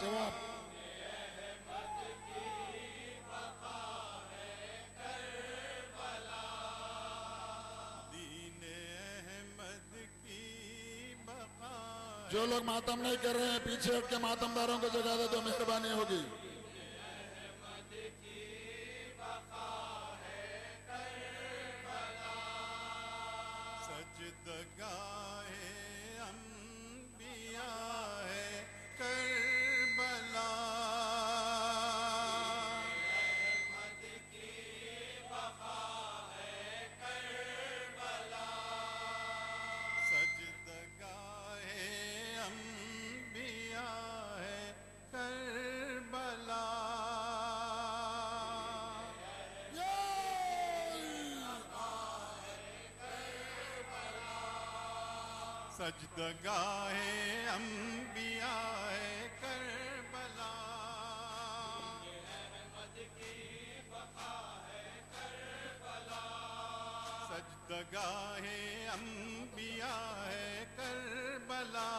جواب جو لوگ ماتم نہیں کر رہے ہیں پیچھے ہٹ کے ماتم داروں کو جگہ دے تو مہربانی ہوگی. سجدگاہ انبیاء ہے کربلا. سجدگاہ انبیاء ہے کربلا. سجدگاہ انبیاء ہے کربلا. سجدگاہ انبیاء ہے کربلا.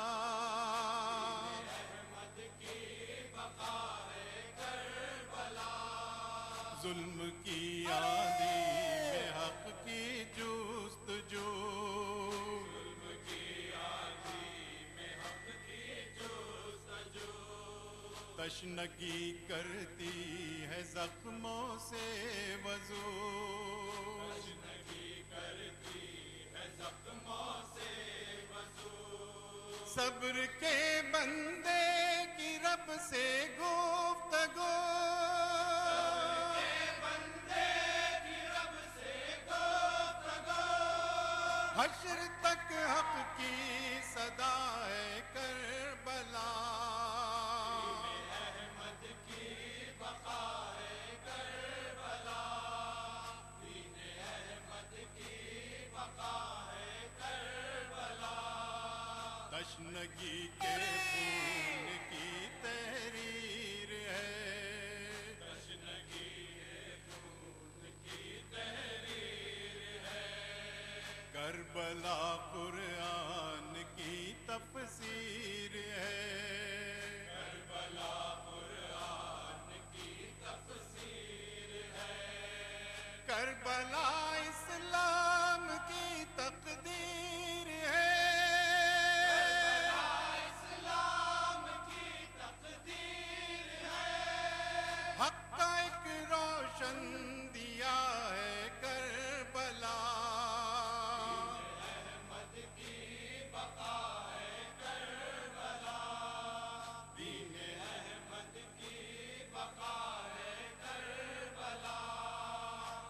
ظلم کی آندھی میں حق کی جستجو. تشنگی کرتی ہے زخموں سے وضو. صبر کے بندے کی رب سے گفتگو. حشر تک حق کی صدا ہے کربلا. تشنگی کے خون کی تحریر ہے. کربلا قرآن کی تفسیر ہے. کربلا اسلام کی تقدیر ہے. حق کا ایک روشن دیا ہے کربلا.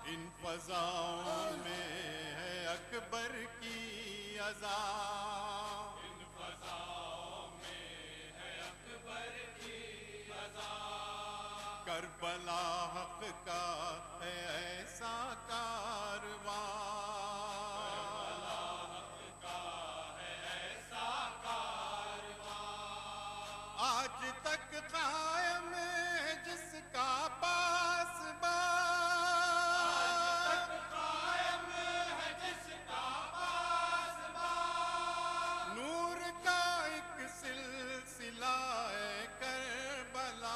ان فضاؤں میں ہے اکبر کی اذا. کربلا حق کا ہے ایسا کارواں. آج تک قائم ہے جس کا پاسباں. نور کا ایک سلسلہ ہے کربلا.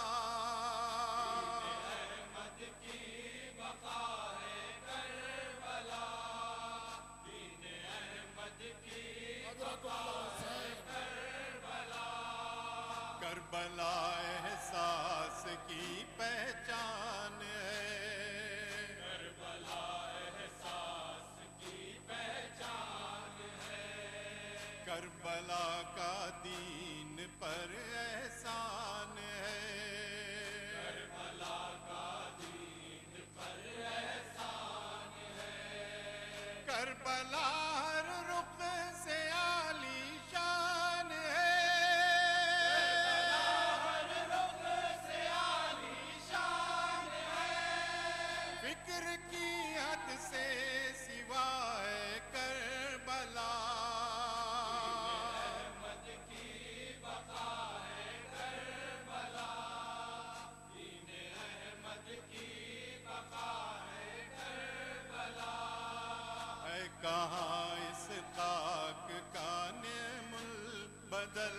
کربلا احساس کی پہچان ہے. کربلا کا دین پر احسان ہے. کربلا ہر رخ سے عالی شان ہے. فکر کی حد سے سوا ہے کربلا. ہے کہاں اس خاک کا نعم البدل.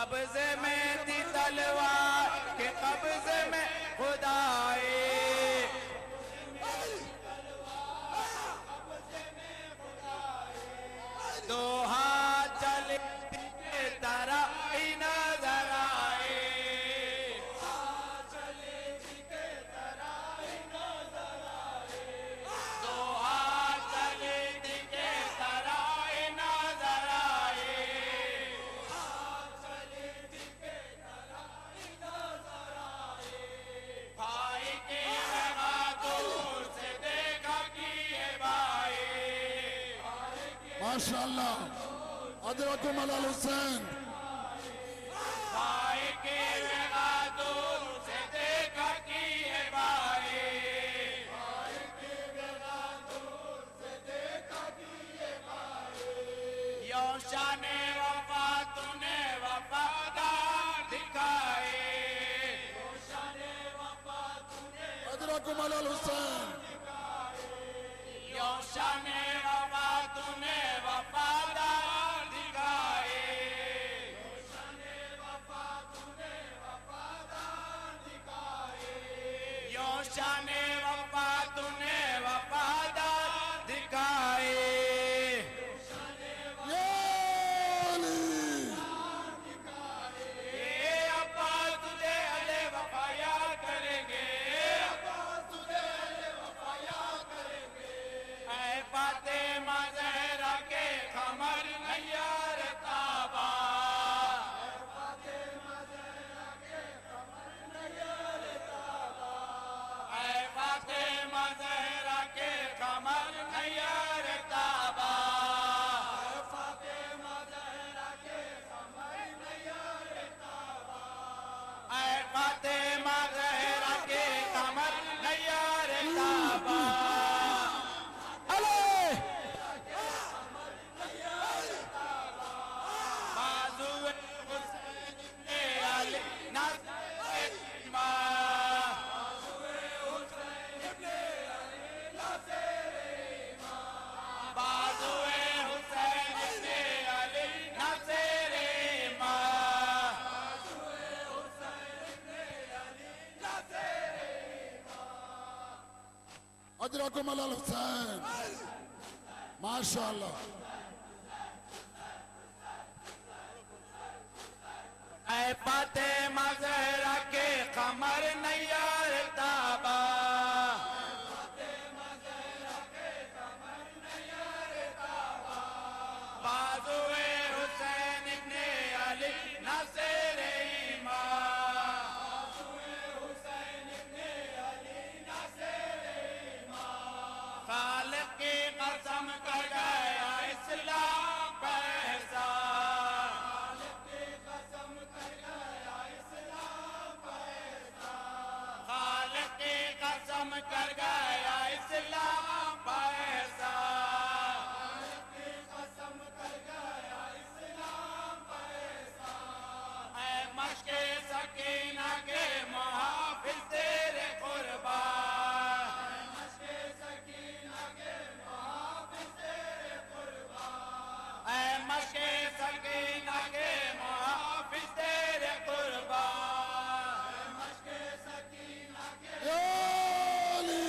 قبضے میں تھی تلوار کے قبضے میں خدائے دو ہاتھ چلے کے طرح ہی نظر آئے دو ہاتھ چلے کے طرح ہی نظر آئے بھائی کی جگہ دور سے دیکھا کیے بھائی ماشاءاللہ ادرکم علی الحسین بھائی کی جگہ دور سے دیکھا کیے بھائی یوں شان وفا تو نے وفادار دکھائے ادرکم علی الحسین یوں شان وفا تو نے وفادار دکھائے یوں شان وفا تو نے وفادار دکھائے یا علی یہ عباس تجھے اہل وفا یاد کریں گے اے فاطمہ زہرا کے قمر نیار تابا اے فاطمہ زہرا کے قمر نیار تابا اے فاطمہ زہرا کے قمر نیار تابا بازوئے حسین نے علی ناصر امام بازوئے حسین نے علی ناصر امام ادرکم علی الحسین ماشاءاللہ اے فاطمہ زہرا کے قمر نیار تابا بازوئے حسین ابن علی ناصر امام خالق کی قسم کر گیا اسلام پیسہ خالق کی قسم کر گیا اسلام پیسہ اے مشق سکینہ کے محافظ تیرے قربان اے مشق سکینہ کے محافظ تیرے قربان یا علی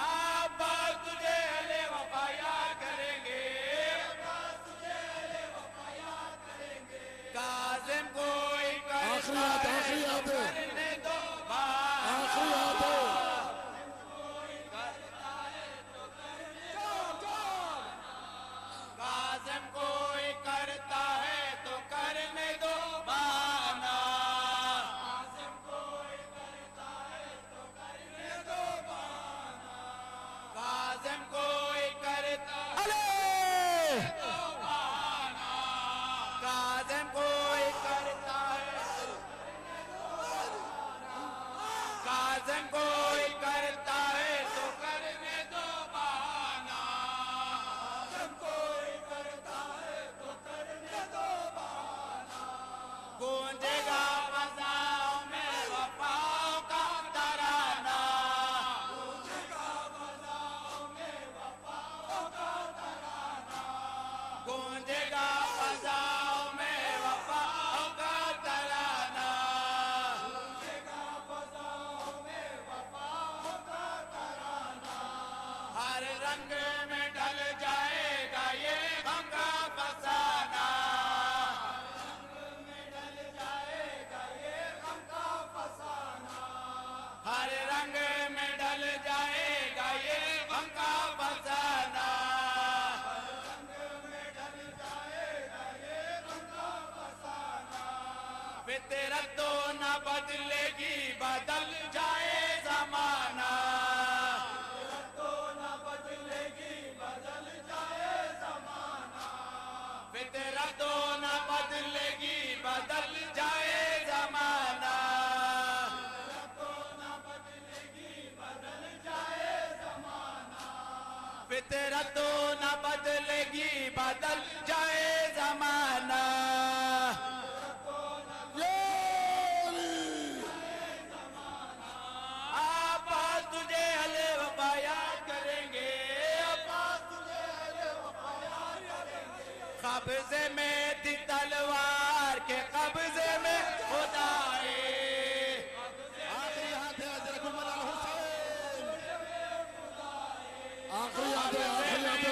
عباس تجھے اہل وفا یاد کریں گے کاظم کوئی کرتا آخری ہے آیت تو کرنے دو بات آخری آیت کاظم کوئی کرتا ہے تو کرنے دو بانا کاظم کوئی کرتا ہے تو بانا کاظم کوئی کرتا ہے فطرت تو نہ بدلے گی بدل جائے زمانہ فطرت تو نہ بدلے گی بدل جائے زمانہ فطرت تو نہ بدلے گی بدل جائے زمانہ عباس تجھے اہل وفا یاد کریں گے قبضے میں تھی تلوار کے قبضے میں خدائے آخری ہاتھ ہے حضرت مولانا حسین آخری ہاتھ ہے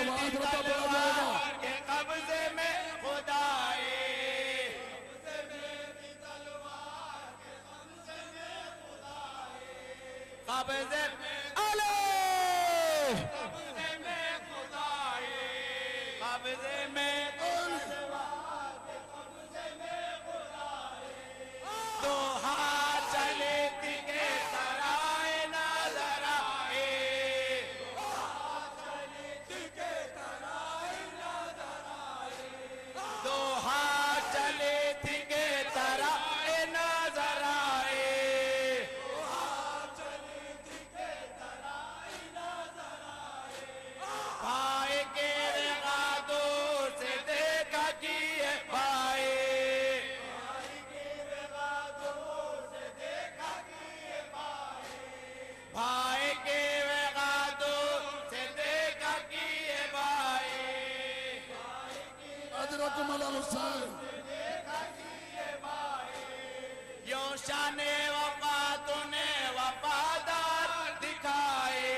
وعد ربا بولا جائے گا کے قبضے میں خدائے قبضے میں قبضے میں خدائے قبضے میں تو ہاتھ چلے تھی کے ترائے نظر آئے تو ہاتھ چلے تھی کے ترائے نظر آئے بھائی کے رغادوں سے دیکھا کیے بھائی بھائی کے رغادوں سے دیکھا کیے بھائی حضرت مولانا حسین یوں شان وفا تو نے وفادار دکھائے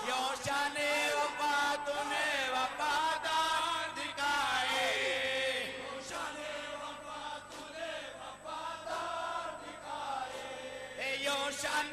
یوں شان وفا تو نے وفادار دکھائے یوں شان